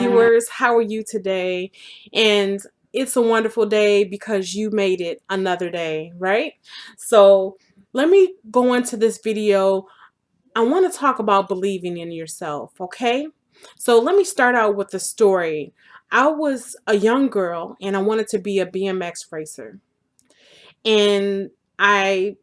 viewers. How are you today? And it's a wonderful day because you made it another day, right? So let me go into this video. I want to talk about believing in yourself, okay? So let me start out with the story. I was a young girl and I wanted to be a BMX racer. And I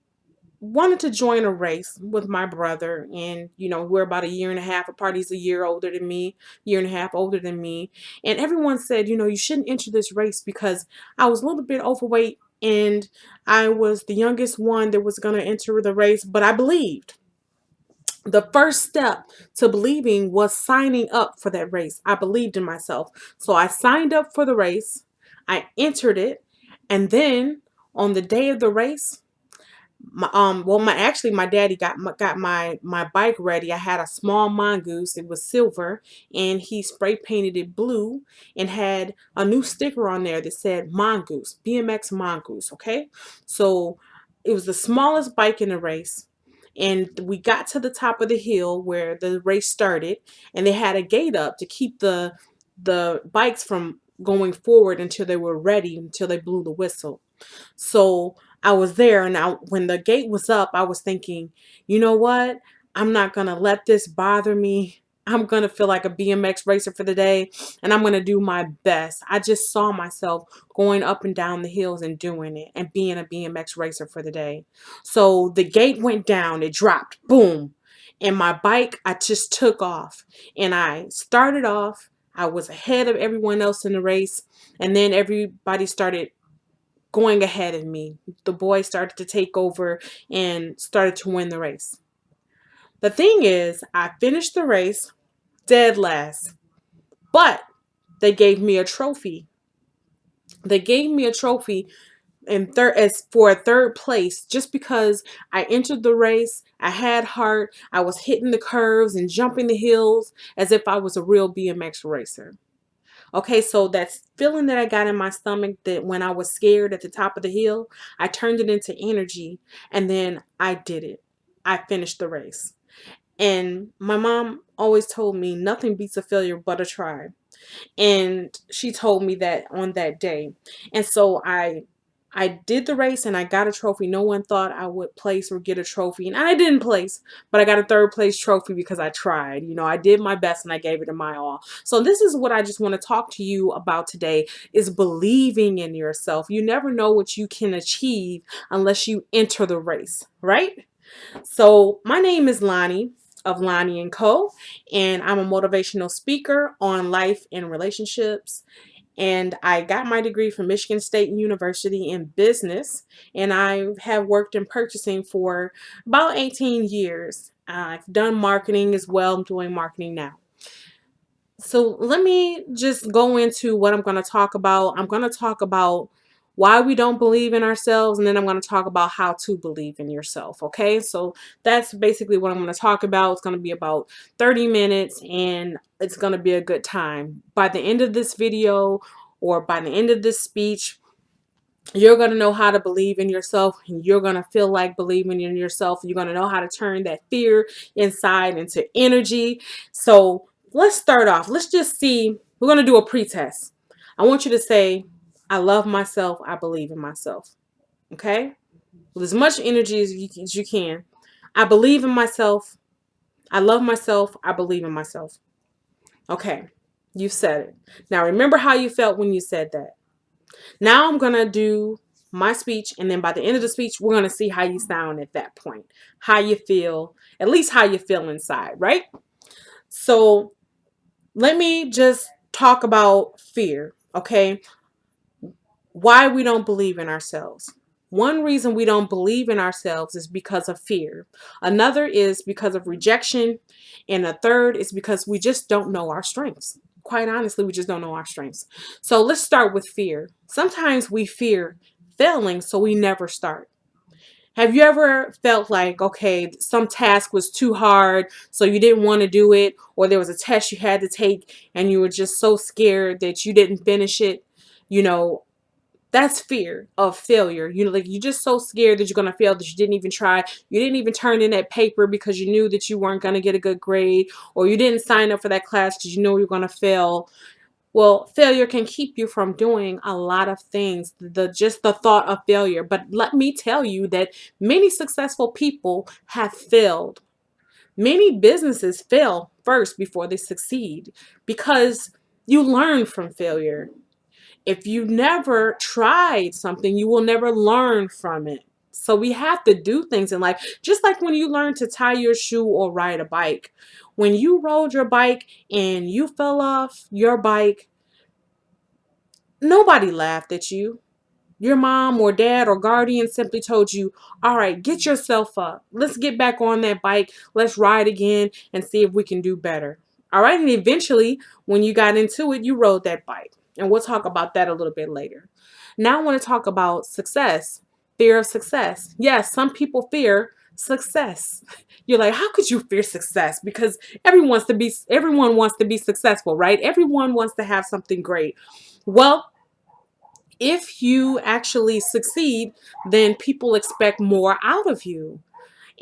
wanted to join a race with my brother, and we're about a year and a half apart. He's a year older than me, year and a half older than me. And everyone said, you shouldn't enter this race because I was a little bit overweight and I was the youngest one that was going to enter the race. But I believed. The first step to believing was signing up for that race. I believed in myself, so I signed up for the race. I entered it, and then on the day of the race, my daddy got my bike ready. I had a small mongoose. It was silver, and he spray painted it blue and had a new sticker on there that said mongoose, BMX mongoose. Okay, so it was the smallest bike in the race. And we got to the top of the hill where the race started, and they had a gate up to keep the bikes from going forward until they were ready, until they blew the whistle. So I was there, and when the gate was up, I was thinking, you know what? I'm not going to let this bother me. I'm going to feel like a BMX racer for the day, and I'm going to do my best. I just saw myself going up and down the hills and doing it and being a BMX racer for the day. So the gate went down, it dropped, boom. And my bike, I just took off, and I started off. I was ahead of everyone else in the race, and then everybody started going ahead of me. The boys started to take over and started to win the race. The thing is, I finished the race dead last, but they gave me a trophy. They gave me a trophy in third as for a third place just because I entered the race. I had heart. I was hitting the curves and jumping the hills as if I was a real BMX racer. Okay, so that feeling that I got in my stomach, that when I was scared at the top of the hill, I turned it into energy, and then I did it. I finished the race. And my mom always told me nothing beats a failure but a try. And she told me that on that day. And so I did the race and I got a trophy. No one thought I would place or get a trophy. And I didn't place, but I got a third place trophy because I tried. I did my best and I gave it my all. So this is what I just want to talk to you about today, is believing in yourself. You never know what you can achieve unless you enter the race, right? So my name is Lonnie of Lonnie & Co. And I'm a motivational speaker on life and relationships. And I got my degree from Michigan State University in business, and I have worked in purchasing for about 18 years. I've done marketing as well. I'm doing marketing now. So let me just go into what I'm going to talk about. I'm going to talk about why we don't believe in ourselves, and then I'm going to talk about how to believe in yourself. Okay, so that's basically what I'm going to talk about. It's going to be about 30 minutes, and it's going to be a good time. By the end of this video, or by the end of this speech, you're going to know how to believe in yourself, and you're going to feel like believing in yourself. You're going to know how to turn that fear inside into energy. So let's start off. Let's just see. We're going to do a pretest. I want you to say, I love myself. I believe in myself. Okay? With as much energy as you can. I believe in myself. I love myself. I believe in myself. Okay. You said it. Now remember how you felt when you said that. Now I'm going to do my speech, and then by the end of the speech, we're going to see how you sound at that point. How you feel, at least how you feel inside, right? So let me just talk about fear, okay? Why we don't believe in ourselves. One reason we don't believe in ourselves is because of fear. Another is because of rejection. And a third is because we just don't know our strengths. Quite honestly, we just don't know our strengths. So let's start with fear. Sometimes we fear failing, so we never start. Have you ever felt like, okay, some task was too hard, so you didn't want to do it, or there was a test you had to take and you were just so scared that you didn't finish it? You know, That's fear of failure. You know, like you're just so scared that you're going to fail that you didn't even try. You didn't even turn in that paper because you knew that you weren't going to get a good grade, or you didn't sign up for that class because you know you're going to fail. Well, failure can keep you from doing a lot of things. Just the thought of failure. But let me tell you that many successful people have failed. Many businesses fail first before they succeed because you learn from failure. If you never tried something, you will never learn from it. So we have to do things in life, just like when you learn to tie your shoe or ride a bike. When you rode your bike and you fell off your bike, nobody laughed at you. Your mom or dad or guardian simply told you, all right, get yourself up. Let's get back on that bike. Let's ride again and see if we can do better. All right. And eventually, when you got into it, you rode that bike. And we'll talk about that a little bit later. Now, I want to talk about success, fear of success. Yes, some people fear success. You're like, how could you fear success? Because everyone wants to be successful, right? Everyone wants to have something great. Well, if you actually succeed, then people expect more out of you,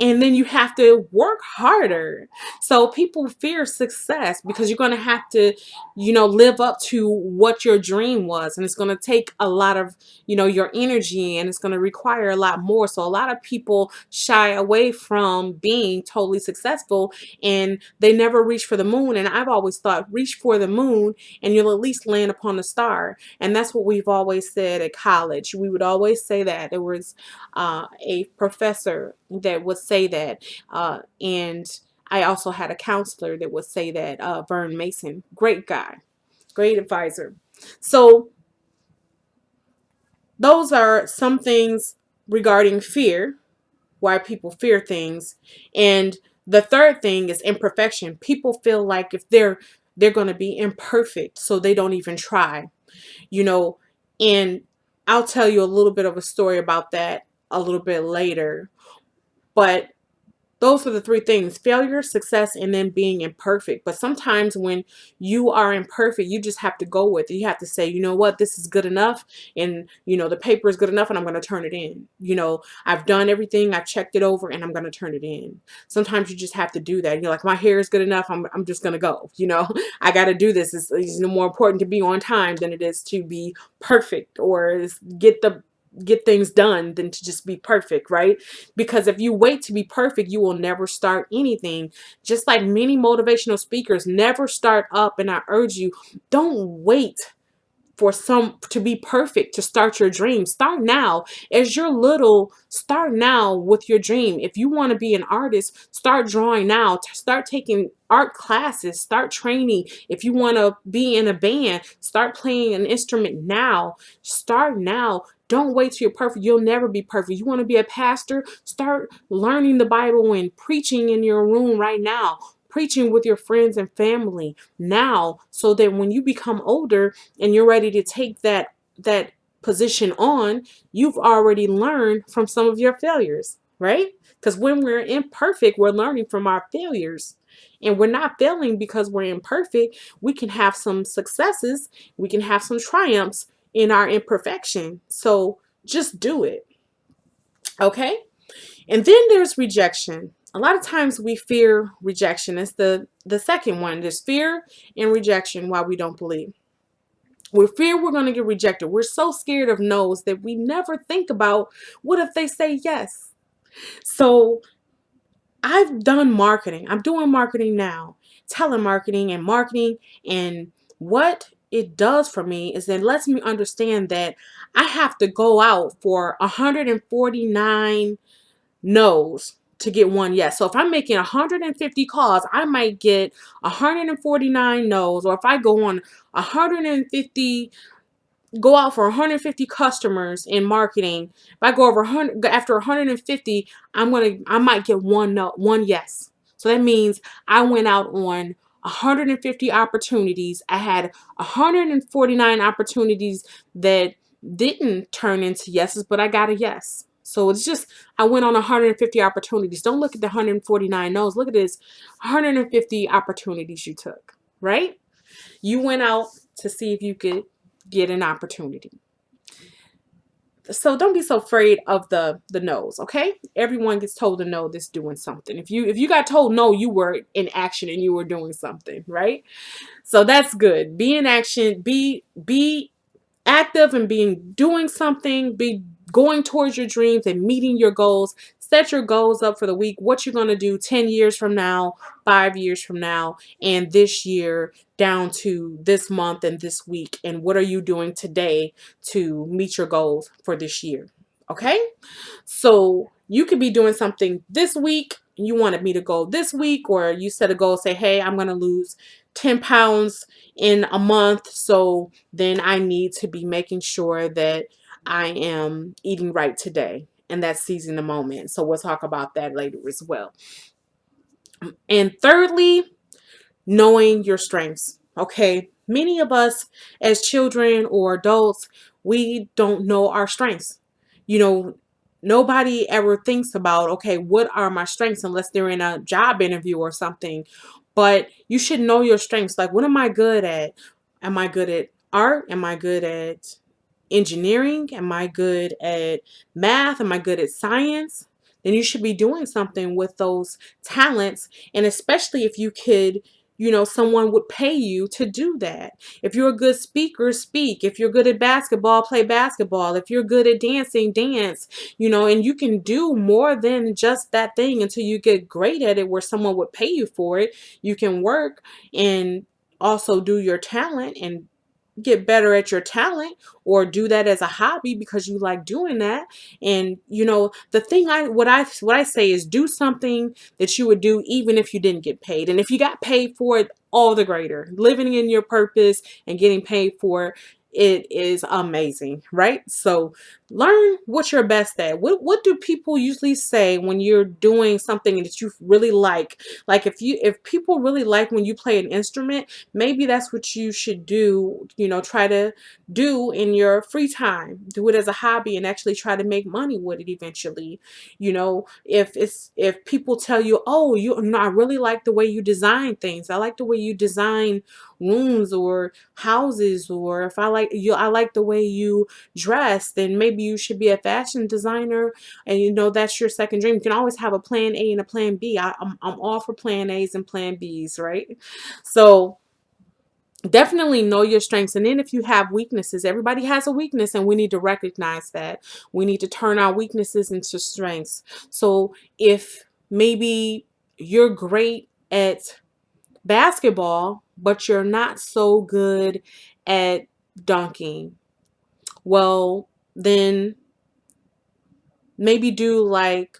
and then you have to work harder. So people fear success because you're going to have to, live up to what your dream was, and it's going to take a lot of, your energy, and it's going to require a lot more. So a lot of people shy away from being totally successful, and they never reach for the moon. And I've always thought, reach for the moon and you'll at least land upon the star. And that's what we've always said at college. We would always say that. There was a professor that would say that, and I also had a counselor that would say that, Vern Mason, great guy, great advisor. So those are some things regarding fear, why people fear things. And the third thing is imperfection. People feel like if they're going to be imperfect, so they don't even try, you know. And I'll tell you a little bit of a story about that a little bit later. But those are the three things: failure, success, and then being imperfect. But sometimes when you are imperfect, you just have to go with it. You have to say, you know what, this is good enough. And, the paper is good enough, and I'm going to turn it in. I've done everything, I've checked it over, and I'm going to turn it in. Sometimes you just have to do that. You're like, my hair is good enough, I'm just going to go. I got to do this. It's more important to be on time than it is to be perfect, or get things done than to just be perfect, right? Because if you wait to be perfect, you will never start anything. Just like many motivational speakers never start up, and I urge you, don't wait for some to be perfect to start your dream. Start now. As you're little, start now with your dream. If you want to be an artist, start drawing now. Start taking art classes. Start training. If you want to be in a band, start playing an instrument now. Start now. Don't wait till you're perfect. You'll never be perfect. You want to be a pastor? Start learning the Bible and preaching in your room right now. Preaching with your friends and family now, so that when you become older and you're ready to take that position on, you've already learned from some of your failures, right? Because when we're imperfect, we're learning from our failures. And we're not failing because we're imperfect. We can have some successes, we can have some triumphs in our imperfection. So just do it. Okay? And then there's rejection. A lot of times we fear rejection. It's the second one. There's fear and rejection why we don't believe. We fear we're going to get rejected. We're so scared of no's that we never think about, what if they say yes? So I've done marketing. I'm doing marketing now, telemarketing and marketing. And what it does for me is it lets me understand that I have to go out for 149 no's to get one yes. So if I'm making 150 calls, I might get 149 no's. Or if I go on 150 go out for 150 customers in marketing, if I go over 100 after 150, I might get one no, one yes. So that means I went out on 150 opportunities. I had 149 opportunities that didn't turn into yeses, but I got a yes. So it's just, I went on 150 opportunities. Don't look at the 149 no's. Look at this 150 opportunities you took, right? You went out to see if you could get an opportunity. So don't be so afraid of the no's, okay? Everyone gets told a no that's doing something. If you got told no, you were in action and you were doing something, right? So that's good. Be in action, be active and being doing something, be going towards your dreams and meeting your goals. Set your goals up for the week, what you're going to do 10 years from now, 5 years from now, and this year down to this month and this week, and what are you doing today to meet your goals for this year. Okay? So you could be doing something this week. You wanted me to go this week, or you set a goal, say, hey, I'm going to lose 10 pounds in a month. So then I need to be making sure that I am eating right today. And that's seizing the moment. So we'll talk about that later as well. And thirdly, knowing your strengths. Okay. Many of us as children or adults, we don't know our strengths. You know, nobody ever thinks about, okay, what are my strengths unless they're in a job interview or something. But you should know your strengths. Like, what am I good at? Am I good at art? Am I good at engineering? Am I good at math? Am I good at science? Then you should be doing something with those talents. And especially if you could, someone would pay you to do that. If you're a good speaker, speak. If you're good at basketball, play basketball. If you're good at dancing, dance. And you can do more than just that thing until you get great at it where someone would pay you for it. You can work and also do your talent and get better at your talent, or do that as a hobby because you like doing that. And the thing I say is, do something that you would do even if you didn't get paid. And if you got paid for it, all the greater. Living in your purpose and getting paid for it is amazing, right? So learn what you're best at. What do people usually say when you're doing something that you really like? Like, if people really like when you play an instrument, maybe that's what you should do. Try to do in your free time. Do it as a hobby and actually try to make money with it eventually. If people tell you, oh, I really like the way you design things. I like the way you design rooms or houses, or if I like the way you dress, then maybe you should be a fashion designer. And that's your second dream. You can always have a plan A and a plan B. I'm all for plan A's and plan B's, right? So definitely know your strengths. And then if you have weaknesses, everybody has a weakness, and we need to recognize that. We need to turn our weaknesses into strengths. So if maybe you're great at basketball, but you're not so good at dunking, well, then maybe do like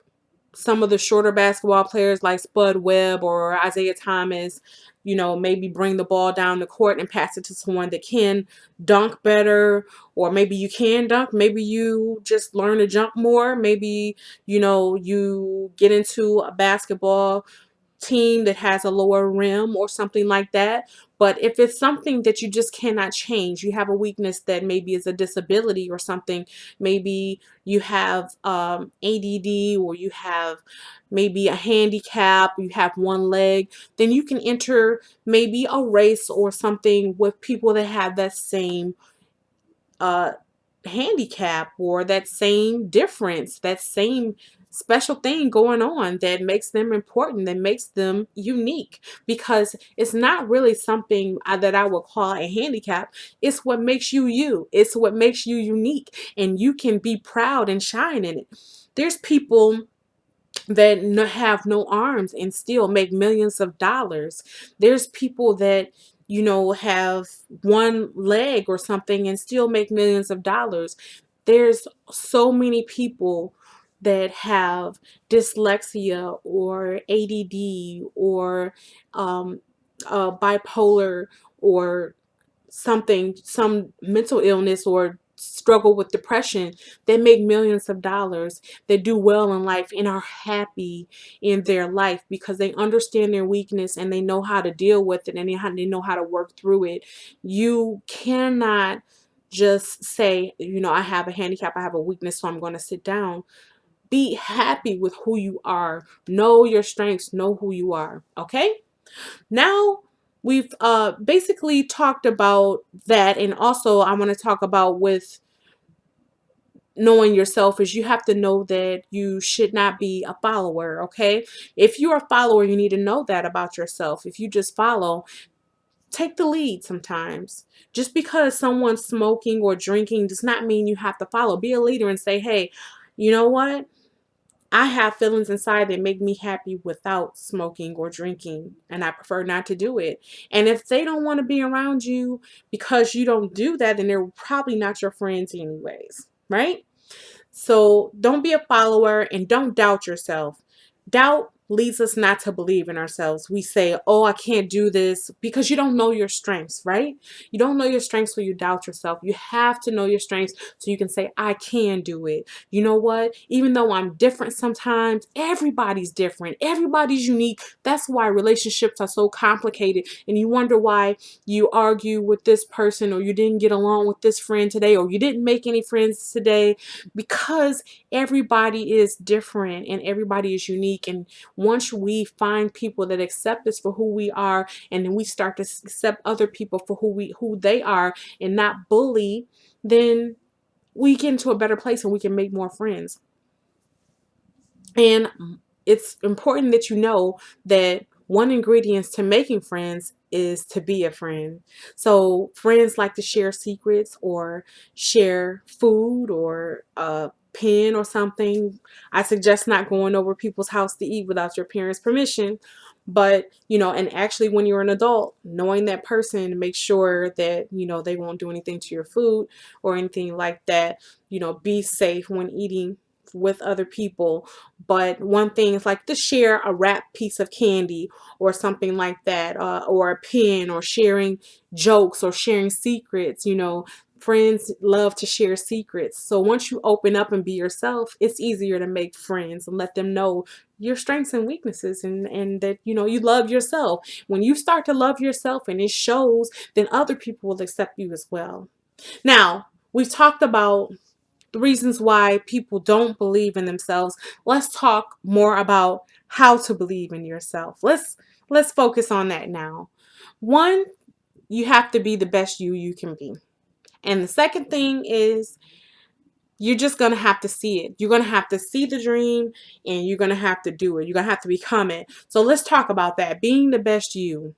some of the shorter basketball players like Spud Webb or Isaiah Thomas. Maybe bring the ball down the court and pass it to someone that can dunk better. Or maybe you can dunk, maybe you just learn to jump more. Maybe you get into a basketball team that has a lower rim or something like that. But if it's something that you just cannot change, you have a weakness that maybe is a disability or something, maybe you have ADD, or you have maybe a handicap, you have one leg, then you can enter maybe a race or something with people that have that same uh, handicap, or that same difference, that same special thing going on that makes them important, that makes them unique. Because it's not really something that I would call a handicap. It's what makes you you. It's what makes you unique, and you can be proud and shine in it. There's people that have no arms and still make millions of dollars. There's people that have one leg or something and still make millions of dollars. There's so many people that have dyslexia or ADD or um, bipolar, or some mental illness, or struggle with depression, that make millions of dollars, that do well in life and are happy in their life because they understand their weakness and they know how to deal with it, and they know how to work through it. You cannot just say, I have a handicap, I have a weakness, so I'm going to sit down. Be happy with who you are. Know your strengths, know who you are. Okay? Now we've basically talked about that, and also I want to talk about with knowing yourself is you have to know that you should not be a follower, okay? If you're a follower, you need to know that about yourself. If you just follow, take the lead sometimes. Just because someone's smoking or drinking does not mean you have to follow. Be a leader and say, hey, you know what? I have feelings inside that make me happy without smoking or drinking, and I prefer not to do it. And if they don't want to be around you because you don't do that, then they're probably not your friends anyways, right? So don't be a follower and don't doubt yourself. Doubt leads us not to believe in ourselves. We say, oh, I can't do this because you don't know your strengths, right? You don't know your strengths, so you doubt yourself. You have to know your strengths so you can say, I can do it. You know what? Even though I'm different sometimes, everybody's different. Everybody's unique. That's why relationships are so complicated. And you wonder why you argue with this person, or you didn't get along with this friend today, or you didn't make any friends today, because everybody is different and everybody is unique. And once we find people that accept us for who we are, and then we start to accept other people for who they are and not bully, then we get into a better place and we can make more friends. And it's important that you know that one ingredient to making friends is to be a friend. So friends like to share secrets or share food or a pen or something. I suggest not going over people's house to eat without your parents' permission. But, and actually when you're an adult, knowing that person, make sure that, they won't do anything to your food or anything like that. Be safe when eating with other people. But one thing is like to share a wrapped piece of candy or something like that, or a pen, or sharing jokes or sharing secrets. Friends love to share secrets. So once you open up and be yourself, it's easier to make friends and let them know your strengths and weaknesses, and that you love yourself. When you start to love yourself and it shows, then other people will accept you as well. Now, we've talked about the reasons why people don't believe in themselves. Let's talk more about how to believe in yourself. Let's focus on that now. One, you have to be the best you can be. And the second thing is you're just going to have to see it. You're going to have to see the dream, and you're going to have to do it. You're going to have to become it. So let's talk about that. Being the best you.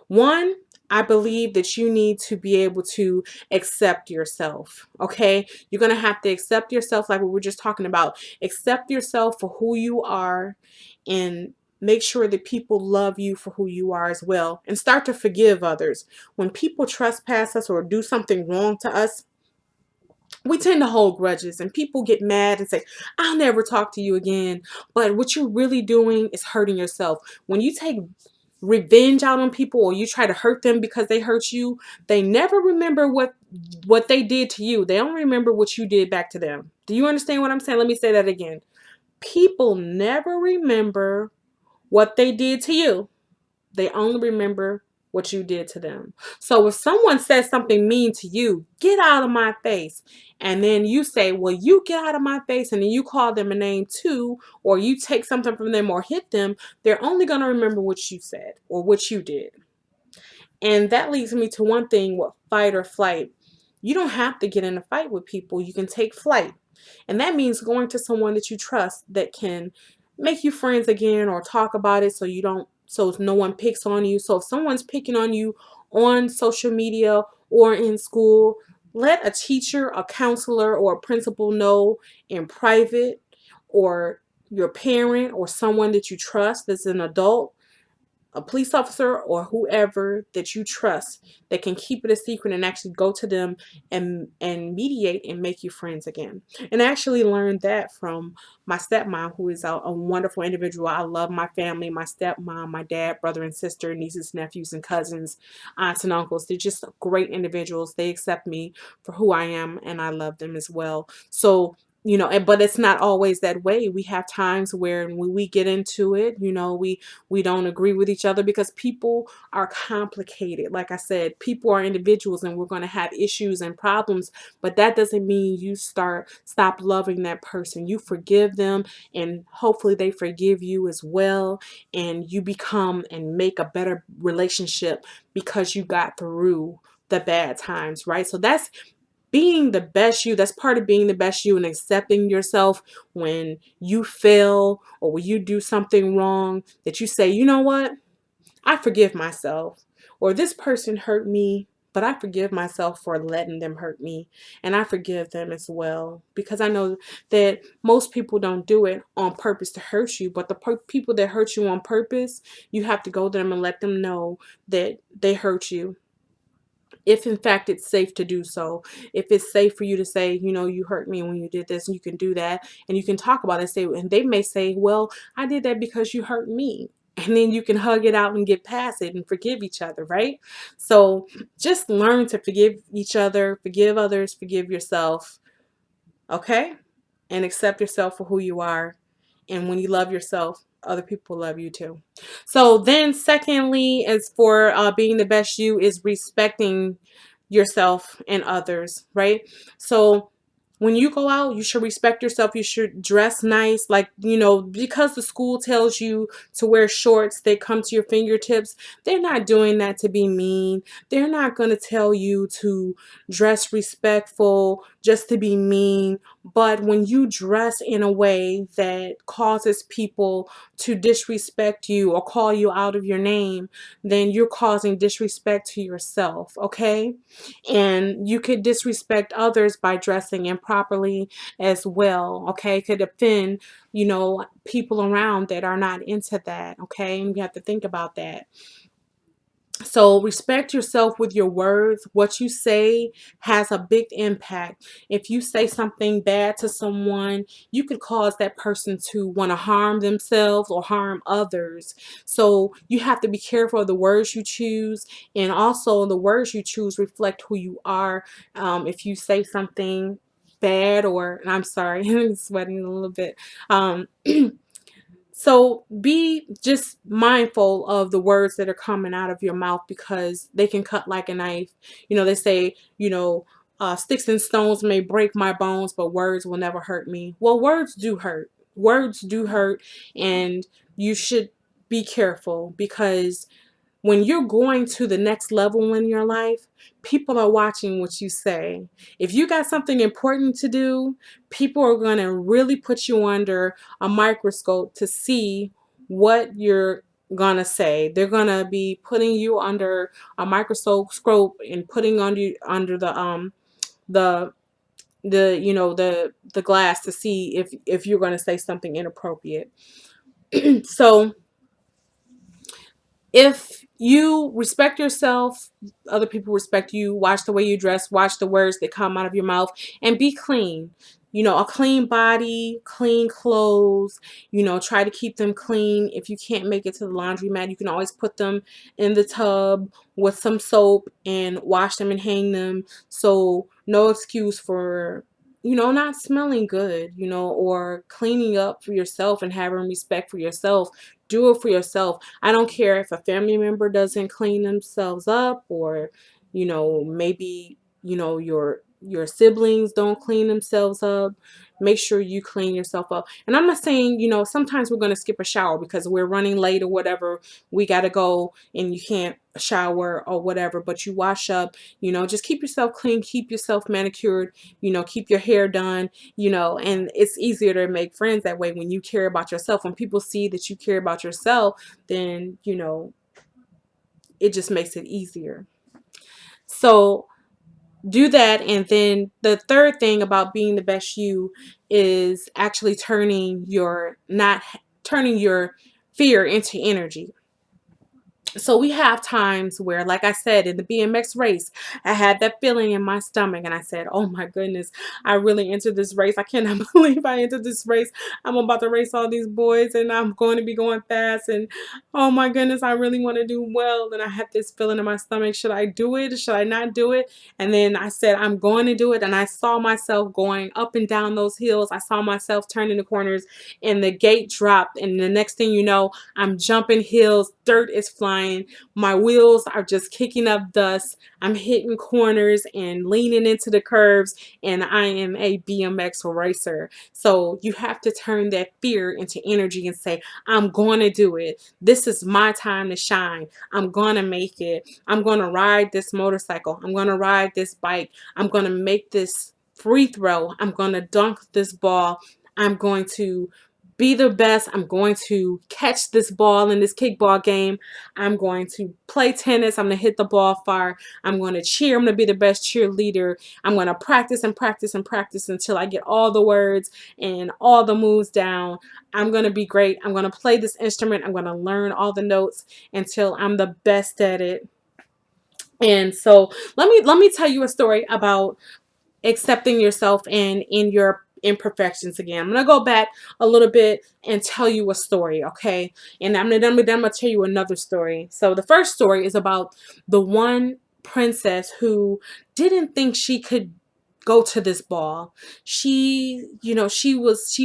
One, I believe that you need to be able to accept yourself, okay? You're going to have to accept yourself like we were just talking about. Accept yourself for who you are, and make sure that people love you for who you are as well. And start to forgive others. When people trespass us or do something wrong to us, we tend to hold grudges, and people get mad and say, I'll never talk to you again. But what you're really doing is hurting yourself. When you take revenge out on people, or you try to hurt them because they hurt you, they never remember what they did to you. They only remember what you did back to them. Do you understand what I'm saying? Let me say that again. People never remember what they did to you. They only remember what you did to them. So if someone says something mean to you, get out of my face. And then you say, well, you get out of my face. And then you call them a name too, or you take something from them or hit them. They're only going to remember what you said or what you did. And that leads me to one thing with fight or flight. You don't have to get in a fight with people. You can take flight. And that means going to someone that you trust that can make you friends again, or talk about it so no one picks on you. So if someone's picking on you on social media or in school, let a teacher, a counselor, or a principal know in private, or your parent or someone that you trust that's an adult, a police officer or whoever that you trust, that can keep it a secret and actually go to them and mediate and make you friends again. And I actually learned that from my stepmom, who is a wonderful individual. I love my family, my stepmom, my dad, brother and sister, nieces, nephews and cousins, aunts and uncles. They're just great individuals. They accept me for who I am, and I love them as well. So but it's not always that way. We have times where when we get into it, we don't agree with each other, because people are complicated. Like I said, people are individuals, and we're going to have issues and problems, but that doesn't mean you stop loving that person. You forgive them, and hopefully they forgive you as well, and you become and make a better relationship because you got through the bad times, right? So that's being the best you, that's part of being the best you, and accepting yourself when you fail or when you do something wrong, that you say, you know what? I forgive myself. Or this person hurt me, but I forgive myself for letting them hurt me. And I forgive them as well. Because I know that most people don't do it on purpose to hurt you. But the people that hurt you on purpose, you have to go to them and let them know that they hurt you, if in fact it's safe to do so. If it's safe for you to say, you know, you hurt me when you did this, and you can do that, and you can talk about it, say, and they may say, well, I did that because you hurt me. And then you can hug it out and get past it and forgive each other, right? So just learn to forgive each other, forgive others, forgive yourself, okay? And accept yourself for who you are. And when you love yourself, other people love you too. So then secondly, as for being the best you, is respecting yourself and others, right? So when you go out, you should respect yourself. You should dress nice. Like, you know, because the school tells you to wear shorts that come to your fingertips, they're not doing that to be mean. They're not going to tell you to dress respectful just to be mean. But when you dress in a way that causes people to disrespect you or call you out of your name, then you're causing disrespect to yourself, okay? And you could disrespect others by dressing improperly as well, okay? Could offend, you know, people around that are not into that, okay? And you have to think about that. So respect yourself with your words. What you say has a big impact. If you say something bad to someone, you could cause that person to want to harm themselves or harm others. So you have to be careful of the words you choose, and also the words you choose reflect who you are. If you say something bad, or I'm sorry, I'm sweating a little bit. Um, So be just mindful of the words that are coming out of your mouth, because they can cut like a knife. You know, they say, you know, sticks and stones may break my bones, but words will never hurt me. Well, words do hurt. Words do hurt, and you should be careful, because when you're going to the next level in your life, people are watching what you say. If you got something important to do, people are going to really put you under a microscope to see what you're going to say. They're going to be putting you under a microscope and putting under the you know, the glass to see if you're going to say something inappropriate. So if you respect yourself, other people respect you. Watch the way you dress, watch the words that come out of your mouth, and be clean. You know, a clean body, clean clothes, you know, try to keep them clean. If you can't make it to the laundromat, you can always put them in the tub with some soap and wash them and hang them. So, no excuse for, you know, not smelling good, you know, or cleaning up for yourself and having respect for yourself. Do it for yourself. I don't care if a family member doesn't clean themselves up, or, you know, maybe, you know, your siblings don't clean themselves up. Make sure you clean yourself up. And I'm not saying, you know, sometimes we're going to skip a shower because we're running late or whatever. We got to go and you can't shower or whatever, but you wash up, you know, just keep yourself clean, keep yourself manicured, you know, keep your hair done, you know, and it's easier to make friends that way when you care about yourself. When people see that you care about yourself, then, you know, it just makes it easier. So do that. And then the third thing about being the best you is actually turning your fear into energy. So we have times where, like I said, in the BMX race, I had that feeling in my stomach, and I said, oh my goodness, I really entered this race. I cannot believe I entered this race. I'm about to race all these boys, and I'm going to be going fast, and oh my goodness, I really want to do well. And I had this feeling in my stomach. Should I do it? Should I not do it? And then I said, I'm going to do it. And I saw myself going up and down those hills. I saw myself turning the corners, and the gate dropped. And the next thing you know, I'm jumping hills, dirt is flying. flying. My wheels are just kicking up dust. I'm hitting corners and leaning into the curves, and I am a BMX racer. So you have to turn that fear into energy and say, I'm going to do it. This is my time to shine. I'm going to make it. I'm going to ride this motorcycle. I'm going to ride this bike. I'm going to make this free throw. I'm going to dunk this ball. I'm going to be the best. I'm going to catch this ball in this kickball game. I'm going to play tennis. I'm going to hit the ball far. I'm going to cheer. I'm going to be the best cheerleader. I'm going to practice and practice and practice until I get all the words and all the moves down. I'm going to be great. I'm going to play this instrument. I'm going to learn all the notes until I'm the best at it. And so let me tell you a story about accepting yourself and in your imperfections again. I'm gonna go back a little bit and tell you a story, okay? And I'm gonna tell you another story. So the first story is about the one princess who didn't think she could go to this ball. She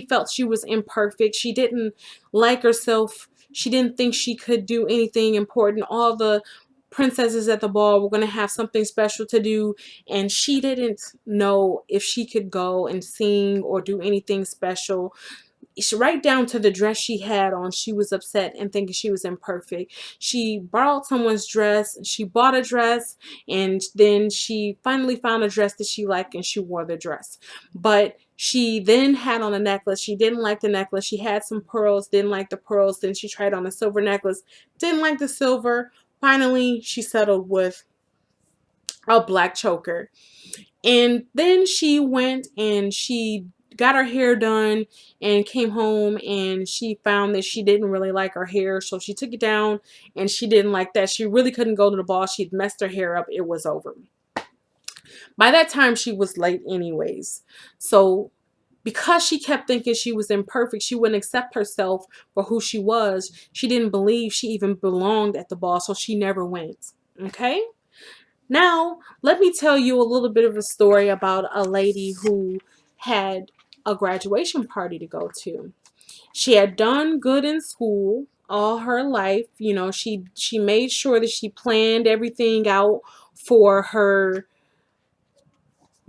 felt she was imperfect. She didn't like herself. She didn't think she could do anything important. All the princesses at the ball were going to have something special to do, and she didn't know if she could go and sing or do anything special. Right down to the dress she had on, she was upset and thinking she was imperfect. She borrowed someone's dress, she bought a dress, and then she finally found a dress that she liked and she wore the dress. But she then had on a necklace. She didn't like the necklace. She had some pearls, didn't like the pearls. Then she tried on a silver necklace, didn't like the silver. Finally, she settled with a black choker. And then she went and she got her hair done and came home, and she found that she didn't really like her hair. So she took it down and she didn't like that. She really couldn't go to the ball. She'd messed her hair up. It was over. By that time, she was late anyways. So because she kept thinking she was imperfect, she wouldn't accept herself for who she was. She didn't believe she even belonged at the ball. So she never went. Okay? Now, let me tell you a little bit of a story about a lady who had a graduation party to go to. She had done good in school all her life. She made sure that she planned everything out for her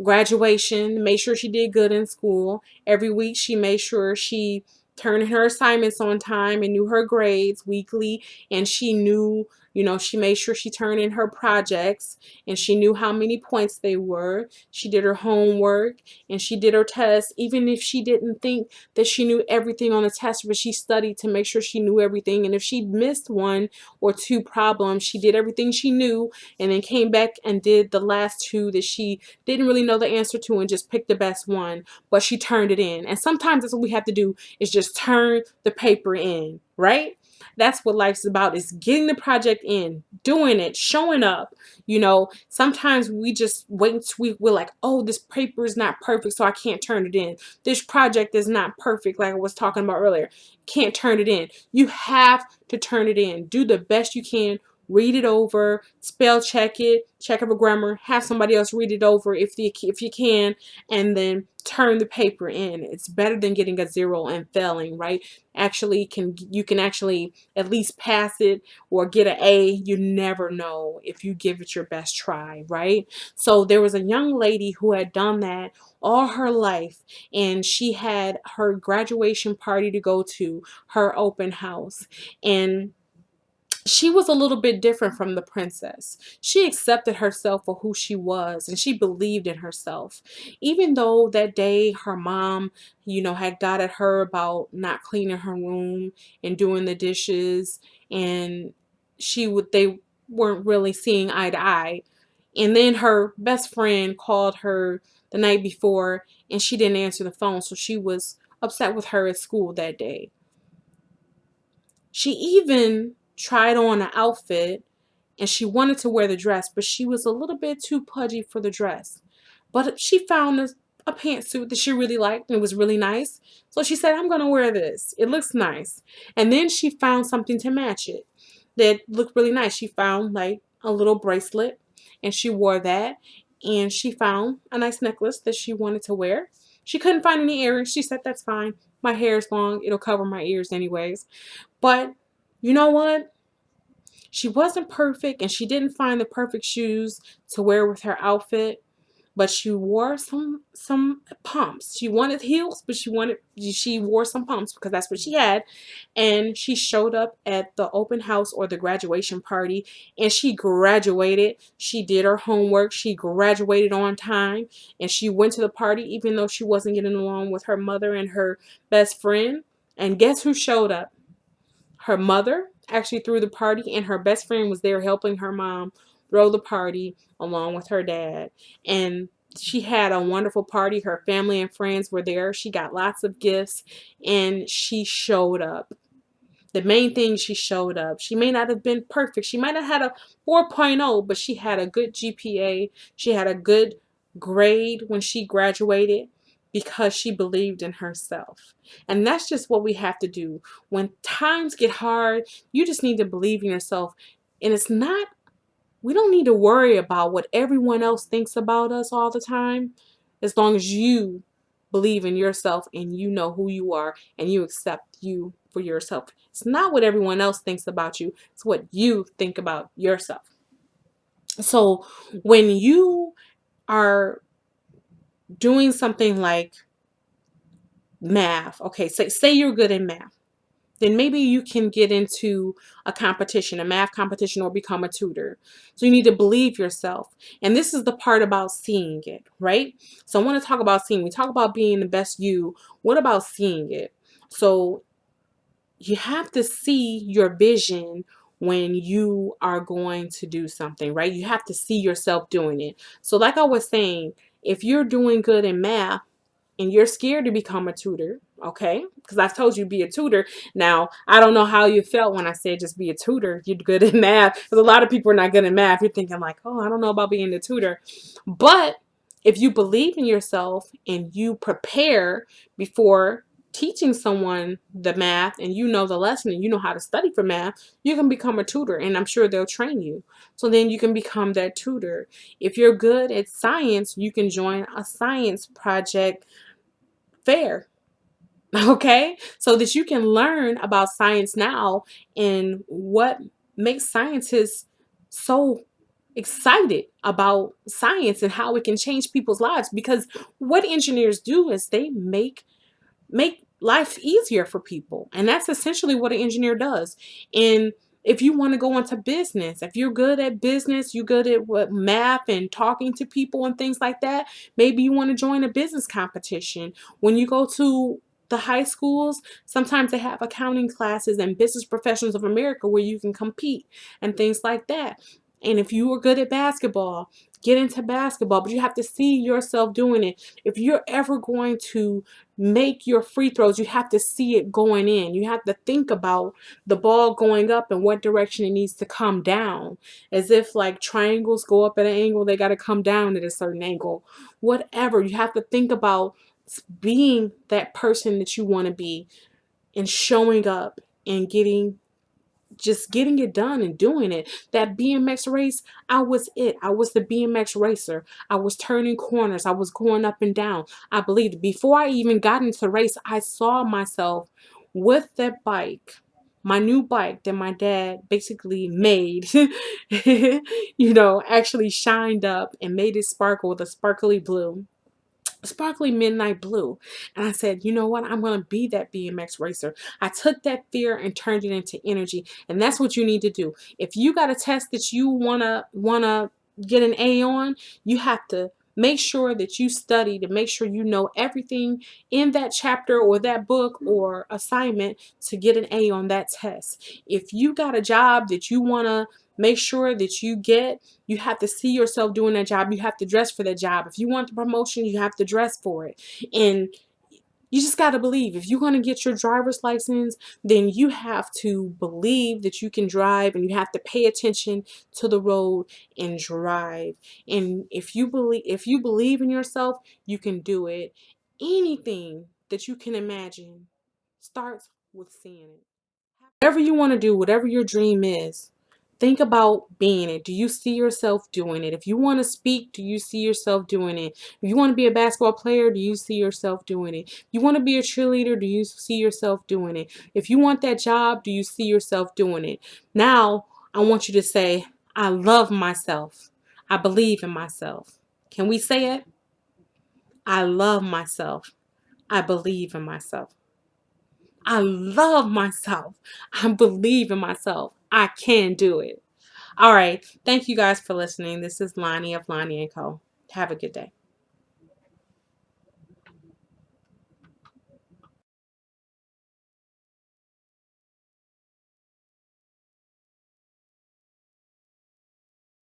graduation, made sure she did good in school. Every week she made sure she turned in her assignments on time and knew her grades weekly, and she knew, she made sure she turned in her projects and she knew how many points they were. She did her homework and she did her tests, even if she didn't think that she knew everything on the test, but she studied to make sure she knew everything. And if she missed one or two problems, she did everything she knew and then came back and did the last two that she didn't really know the answer to and just picked the best one, but she turned it in. And sometimes that's what we have to do, is just turn the paper in, right? That's what life's about, is getting the project in, doing it, showing up. Sometimes we just wait until we're like, oh, this paper is not perfect, so I can't turn it in. This project is not perfect, like I was talking about earlier. Can't turn it in. You have to turn it in. Do the best you can. Read it over, spell check it, check over grammar, have somebody else read it over if you can, and then turn the paper in. It's better than getting a 0 and failing, right? You can actually at least pass it or get an A. You never know if you give it your best try, right? So there was a young lady who had done that all her life, and she had her graduation party to go to, her open house, and she was a little bit different from the princess. She accepted herself for who she was and she believed in herself. Even though that day her mom, had got at her about not cleaning her room and doing the dishes, and they weren't really seeing eye to eye. And then her best friend called her the night before and she didn't answer the phone, so she was upset with her at school that day. She even tried on an outfit and she wanted to wear the dress, but she was a little bit too pudgy for the dress. But she found a pantsuit that she really liked and it was really nice. So she said, I'm going to wear this. It looks nice. And then she found something to match it that looked really nice. She found like a little bracelet and she wore that. And she found a nice necklace that she wanted to wear. She couldn't find any earrings. She said, that's fine. My hair is long. It'll cover my ears anyways. But you know what? She wasn't perfect and she didn't find the perfect shoes to wear with her outfit, but she wore some pumps. She wanted heels, but she wore some pumps because that's what she had. And she showed up at the open house or the graduation party, and she graduated. She did her homework. She graduated on time, and she went to the party even though she wasn't getting along with her mother and her best friend. And guess who showed up? Her mother actually threw the party, and her best friend was there helping her mom throw the party along with her dad. And she had a wonderful party. Her family and friends were there. She got lots of gifts, and she showed up. The main thing, she showed up. She may not have been perfect. She might have had a 4.0, but she had a good GPA. She had a good grade when she graduated because she believed in herself. And that's just what we have to do. When times get hard, you just need to believe in yourself. And it's not, we don't need to worry about what everyone else thinks about us all the time, as long as you believe in yourself and you know who you are and you accept you for yourself. It's not what everyone else thinks about you, it's what you think about yourself. So when you are doing something like math, okay, say you're good in math, then maybe you can get into a competition, a math competition, or become a tutor. So you need to believe yourself. And this is the part about seeing it, right? So I want to talk about seeing. We talk about being the best you. What about seeing it? So you have to see your vision when you are going to do something, right? You have to see yourself doing it. So like I was saying, if you're doing good in math, and you're scared to become a tutor, okay? Because I've told you be a tutor. Now, I don't know how you felt when I said just be a tutor. You're good in math. Because a lot of people are not good in math. You're thinking like, oh, I don't know about being a tutor. But if you believe in yourself and you prepare before teaching someone the math and you know the lesson and you know how to study for math, you can become a tutor and I'm sure they'll train you. So then you can become that tutor. If you're good at science, you can join a science project fair, okay, so that you can learn about science now and what makes scientists so excited about science and how it can change people's lives, because what engineers do is they make life easier for people. And that's essentially what an engineer does. And if you want to go into business, if you're good at business, you're good at what math and talking to people and things like that, maybe you want to join a business competition. When you go to the high schools, sometimes they have accounting classes and Business Professionals of America where you can compete and things like that. And if you are good at basketball, get into basketball, but you have to see yourself doing it. If you're ever going to make your free throws, you have to see it going in. You have to think about the ball going up and what direction it needs to come down. As if like triangles go up at an angle, they got to come down at a certain angle. Whatever, you have to think about being that person that you want to be and showing up and getting it done and doing it. That BMX race, I was it. I was the BMX racer. I was turning corners. I was going up and down. I believed before I even got into the race, I saw myself with that bike, my new bike that my dad basically made, actually shined up and made it sparkle with a sparkly midnight blue. And I said, you know what? I'm going to be that BMX racer. I took that fear and turned it into energy. And that's what you need to do. If you got a test that you want to get an A on, you have to make sure that you study to make sure you know everything in that chapter or that book or assignment to get an A on that test. If you got a job that you want to make sure that you get, you have to see yourself doing that job. You have to dress for that job. If you want the promotion, you have to dress for it. And you just got to believe. If you're going to get your driver's license, then you have to believe that you can drive and you have to pay attention to the road and drive. And if you believe in yourself, you can do it. Anything that you can imagine starts with seeing it. Whatever you want to do, whatever your dream is, think about being it. Do you see yourself doing it? If you want to speak, do you see yourself doing it? If you want to be a basketball player, do you see yourself doing it? If you want to be a cheerleader, do you see yourself doing it? If you want that job, do you see yourself doing it? Now, I want you to say, I love myself. I believe in myself. Can we say it? I love myself. I believe in myself. I love myself. I believe in myself. I can do it. All right. Thank you guys for listening. This is Lonnie of Lonnie & Co. Have a good day.